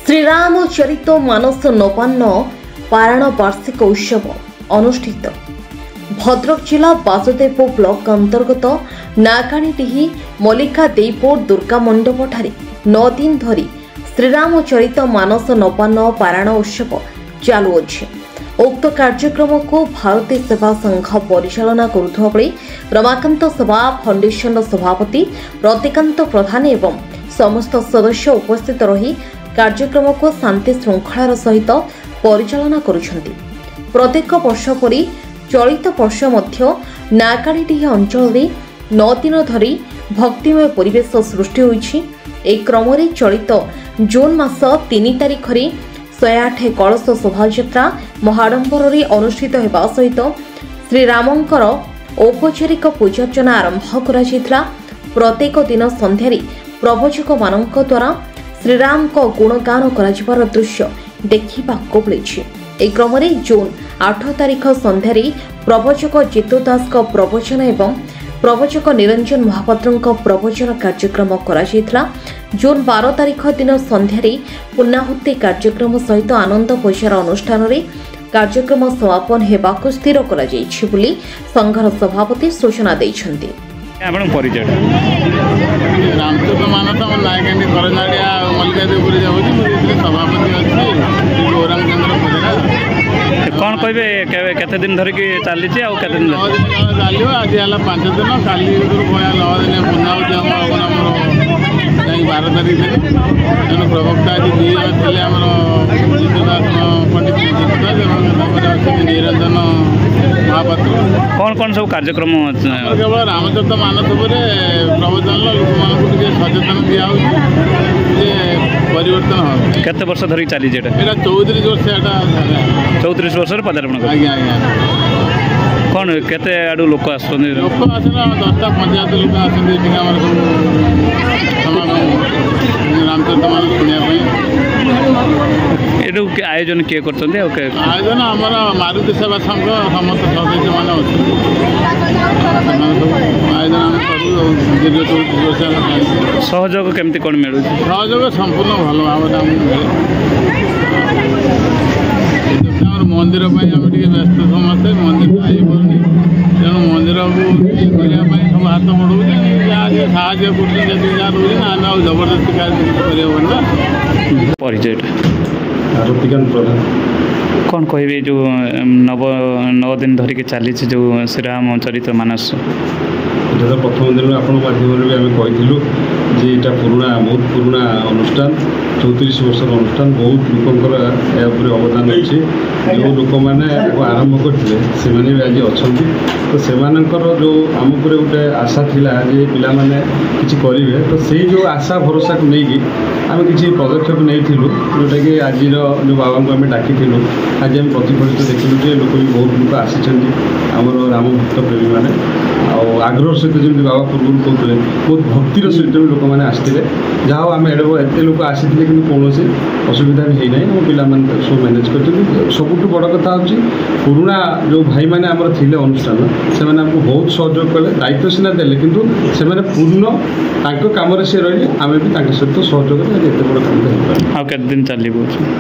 ଶ୍ରୀରାମଚରିତ ମାନସ 59 ପାରାୟଣ ବାର୍ଷିକ ଉତ୍ସବ ଅନୁଷ୍ଠିତ। ଭଦ୍ରକ ଜିଲ୍ଲା ବାସୁଦେବପୁର ବ୍ଲକ ଅନ୍ତର୍ଗତ ନାଗାଣୀଡିହି ମଲ୍ଲିକା ଦେଇପୁର ଦୁର୍ଗା ମଣ୍ଡପଠାରେ 9 ଦିନ ଧରି ଶ୍ରୀରାମଚରିତ ମାନସ 59 ପାରାୟଣ ଉତ୍ସବ ଚାଲୁଅଛି। ଉକ୍ତ କାର୍ଯ୍ୟକ୍ରମକୁ ଭାରତୀୟ ସେବା ସଂଘ ପରିଚାଳନା କରୁଥିବା ବେଳେ ରମାକାନ୍ତ ସେବା ଫାଉଣ୍ଡେସନର ସଭାପତି ରତିକାନ୍ତ ପ୍ରଧାନ ଏବଂ ସମସ୍ତ ସଦସ୍ୟ ଉପସ୍ଥିତ ରହି କାର୍ଯ୍ୟକ୍ରମକୁ ଶାନ୍ତି ଶୃଙ୍ଖଳାର ସହିତ ପରିଚାଳନା କରୁଛନ୍ତି। ପ୍ରତ୍ୟେକ ବର୍ଷ ପରି ଚଳିତ ବର୍ଷ ମଧ୍ୟ ନାଗାଣୀଡିହି ଅଞ୍ଚଳରେ 9 ଦିନ ଧରି ଭକ୍ତିମୟ ପରିବେଶ ସୃଷ୍ଟି ହୋଇଛି। ଏହି କ୍ରମରେ ଚଳିତ ଜୁନ୍ ମାସ 3 ତାରିଖରେ 108 କଳସ ଶୋଭାଯାତ୍ରା ମହାଡମ୍ବରରେ ଅନୁଷ୍ଠିତ ହେବା ସହିତ ଶ୍ରୀରାମଙ୍କର ଔପଚାରିକ ପୂଜାର୍ଚ୍ଚନା ଆରମ୍ଭ କରାଯାଇଥିଲା। ପ୍ରତ୍ୟେକ ଦିନ ସନ୍ଧ୍ୟାରେ ପ୍ରବଚକମାନଙ୍କ ଦ୍ୱାରା ଶ୍ରୀରାମଙ୍କ ଗୁଣଗାନ କରାଯିବାର ଦୃଶ୍ୟ ଦେଖିବାକୁ ମିଳିଛି। ଏହି କ୍ରମରେ ଜୁନ୍ 8 ତାରିଖ ସନ୍ଧ୍ୟାରେ ପ୍ରବଚକ ଜିତୁ ଦାସଙ୍କ ପ୍ରବଚନ ଏବଂ ପ୍ରବଚକ ନିରଞ୍ଜନ ମହାପାତ୍ରଙ୍କ ପ୍ରବଚନ କାର୍ଯ୍ୟକ୍ରମ କରାଯାଇଥିଲା। ଜୁନ୍ 12 ତାରିଖ ଦିନ ସନ୍ଧ୍ୟାରେ ପୂର୍ଣ୍ଣାହୁତି କାର୍ଯ୍ୟକ୍ରମ ସହିତ ଆନନ୍ଦ ବଜାର ଅନୁଷ୍ଠାନରେ କାର୍ଯ୍ୟକ୍ରମ ସମାପନ ହେବାକୁ ସ୍ଥିର କରାଯାଇଛି ବୋଲି ସଂଘର ସଭାପତି ସୂଚନା ଦେଇଛନ୍ତି। कौन कहे केते दिन धरिक चली चलो आज है 5 दिन काली 9 दिन बुना 12 तारीख तेणु प्रवक्ता आज दी पंडित निरंजन महापात्र कौन कौन सब कार्यक्रम केवल रामचरित मानस प्रवचन लोक मान सचेतन दिया परिवर्तन हम केते वर्ष धरिक चली 34 वर्ष 34 वर्ष पदार्पण आज्ञा आज्ञा कौन केते आडू लोक आसला 10टा पंचायत लोक रामचरित मानस शुणा आयोजन किए आयोजन आम मारुति सेवा संघ समस्त सदस्य मान आयोजन दीर्घ 34 वर्ष सहयोग केमती कौन मिलूँ सहयोग संपूर्ण भल भाव मंदिर आम व्यस्त समस्ते मंदिर आईपारे तेणु मंदिर को करने सब हाथ बढ़ाऊ साहय कर जबरदस्ती परिचय रतिकांत प्रधान कौन कहे जो 9 दिन धरिक चली जो श्रीरामचरित मानस এটা প্রথম দিন আপনার মাধ্যমে আমি কইলু যে এটা পুরোনা বহুত পুরোনা অনুষ্ঠান 34 বর্ষর অনুষ্ঠান বহুত লোকଙ୍କର ଏହା ଉପରେ ଅବଦାନ ଅଛି ଯେଉଁ ଲୋକମାନେ ଆରମ୍ଭ କରିଥିଲେ ସେମାନେ ବି ଆଜି ଅଛନ୍ତି ତ ସେମାନଙ୍କର ଯେଉଁ ଆମ ଉପରେ ଗୋଟେ ଆଶା ଥିଲା ଯେ ପିଲାମାନେ କିଛି କରିବେ ତ ସେଇ ଯେଉଁ ଆଶା ଭରସାକୁ ନେଇକି ଆମେ କିଛି ପଦକ୍ଷେପ ନେଇଥିଲୁ ଯେଉଁଟାକି ଆଜିର ଯେଉଁ ବାବାଙ୍କୁ ଆମେ ଡାକିଥିଲୁ ଆଜି ଆମେ ପ୍ରତିଫଳିତ ଦେଖିଲୁ ଯେ ଲୋକ ବି ବହୁତ ଲୋକ ଆସିଛନ୍ତି ଆମର ରାମ ଭକ୍ତ ପ୍ରେମୀମାନେ ଆଉ ଆଗ୍ରହ ସହିତ ଯେମିତି ବାବା ପୂର୍ବରୁ କହୁଥିଲେ ବହୁତ ଭକ୍ତିର ସହିତ ବି ଲୋକମାନେ ଆସିଥିଲେ ଯାହା ହଉ ଆମେ ଏତେ ଲୋକ ଆସିଥିଲେ କିନ୍ତୁ କୌଣସି ଅସୁବିଧା ବି ହେଇନାହିଁ ଆମ ପିଲାମାନେ ସବୁ ମ୍ୟାନେଜ୍ କରିଛନ୍ତି। ସବୁଠୁ ବଡ଼ କଥା ହେଉଛି ପୁରୁଣା ଯେଉଁ ଭାଇମାନେ ଆମର ଥିଲେ ଅନୁଷ୍ଠାନ ସେମାନେ ଆମକୁ ବହୁତ ସହଯୋଗ କଲେ ଦାୟିତ୍ୱ ସିନା ଦେଲେ କିନ୍ତୁ ସେମାନେ ପୂର୍ଣ୍ଣ ତାଙ୍କ କାମରେ ସେ ରହିଲେ ଆମେ ବି ତାଙ୍କ ସହିତ ସହଯୋଗରେ ଆଜି ଏତେ ବଡ଼ କାମ ହେଇପାରିବ। ଆଉ କେତେ ଦିନ ଚାଲିବ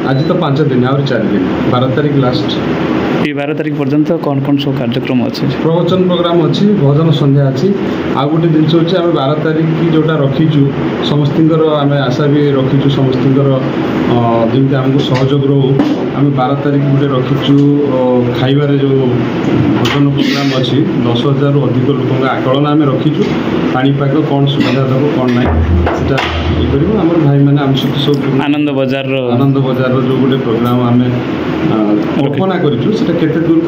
ଆଜି ତ 5 ଦିନ ଆହୁରି 4 ଦିନ 12 ତାରିଖ ଲାଷ୍ଟ 12 तारीख पर्यंत कौन कौन सब कार्यक्रम अच्छे प्रवचन प्रोग्राम अच्छी भजन संध्या अच्छी आउ गोटे जिन हूँ आम 12 तारीख की जोटा रखीचु समस्त आम आशा भी रखीचु समस्त जमी आमको सहयोग रो आम 12 तारीख गोटे रखीचु खाइबार जो भजन प्रोग्राम अच्छी 10,000 अधिक लोक आकलन आम रखीचु पाणीपाग कौन सुविधा देव कौन ना से आम भाई मैंने आम सहित सब आनंद बजार जो गोटे प्रोग्राम आम कल्पना करूँ केते दूर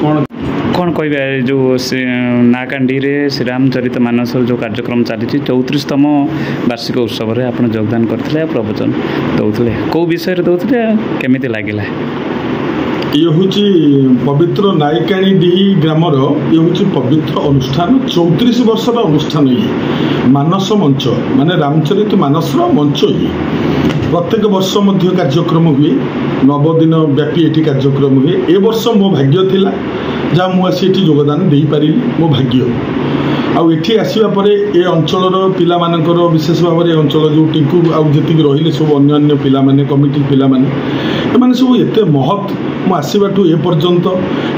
कौन कहे जो नागांडी रे श्रीरामचरित मानस जो कार्यक्रम चली 34तम वार्षिक उत्सव में आप योगदान करते प्रवचन दौले कौ विषय दौले केमी लगे ये हूँ पवित्र नायकाणीडीही ग्रामर ये हूँ पवित्र अनुष्ठान 34 वर्षर अनुष्ठान ये मानस मंच माने रामचरित मानस मंच ये प्रत्येक वर्ष मध्य कार्यक्रम हुए 9 दिन व्यापी ये कार्यक्रम हुए ए वर्ष मो भाग्य थिला जहाँ मुझे योगदान दे पारि मो भाग्य आठी आसवा पर ए अंचल पिलामानकर विशेष भाव में अंचल जो टिंकू आती रही सब अन्य पिला कमिटी पिला एम सब एत महत् मुसवाठू एपर्यंत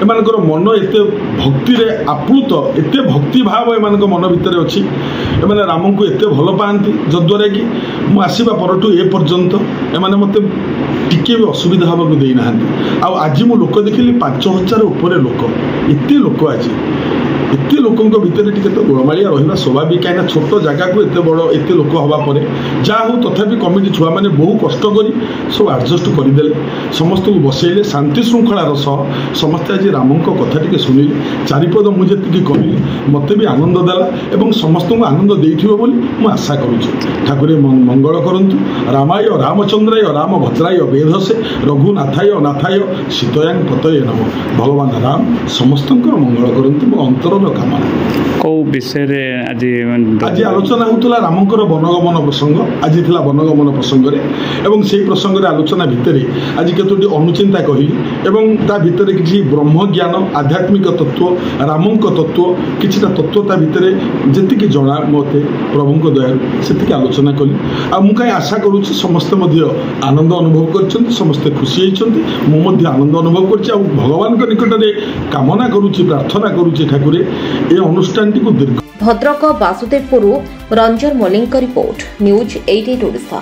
एम मन एत भक्ति आप्लुत एत भक्ति भाव एम मन भितर अच्छी एम राम को एत भल पाती जद्वारा कि मुसवा पर एपर्यंत एम मत टिके भी असुविधा हाँक देना आज मु लोक देखिली 5000 उपर लोक एत लोक आज एत लोकों भितर टी तो गोलमालिया रहा स्वाभाविक कहीं छोट जगह को एत बड़ एत लोक हवापर जहाँ हो तथापि कमिटी छुआ मैंने बहु कष्ट कर सब आडजस्ट करदे समस्त को बसैले शांति श्रृंखलार सह समस्ते आज राम कथा टी शुणिले चारिपद मुझे कहली मत भी आनंद देला और समस्त को आनंद देती आशा करुच्छी ठाकुर मंगल करंतु रामाय रामचंद्राय रामभद्राय वेधसे रघुनाथाय नाथाय सीतयां पतये नम भगवान राम समस्त मंगल करंतु मो अंतर कामना कौ विषय आज आज आलोचना होता रामकर वनगमन प्रसंग आज थी वनगमन प्रसंग में से प्रसंग आलोचना भितर आज केतोटी अनुचिंता कहली एवं ता भितर किसी ब्रह्म ज्ञान आध्यात्मिक तत्व रामक तत्व किसी तत्व ता भितर जी जना मत प्रभु दया से आलोचना कली आ मु कहीं आशा करुच्ची समस्ते आनंद अनुभव कर समस्ते खुशी होती मुझे आनंद अनुभव कर भगवान निकट में कामना करुच्ची प्रार्थना करुच्ची ठाकुर ए अनुष्ठान टी दीर्घ भद्रक बासुदेवपुर रंजन मल्लिक रिपोर्ट न्यूज 88 ओडिशा।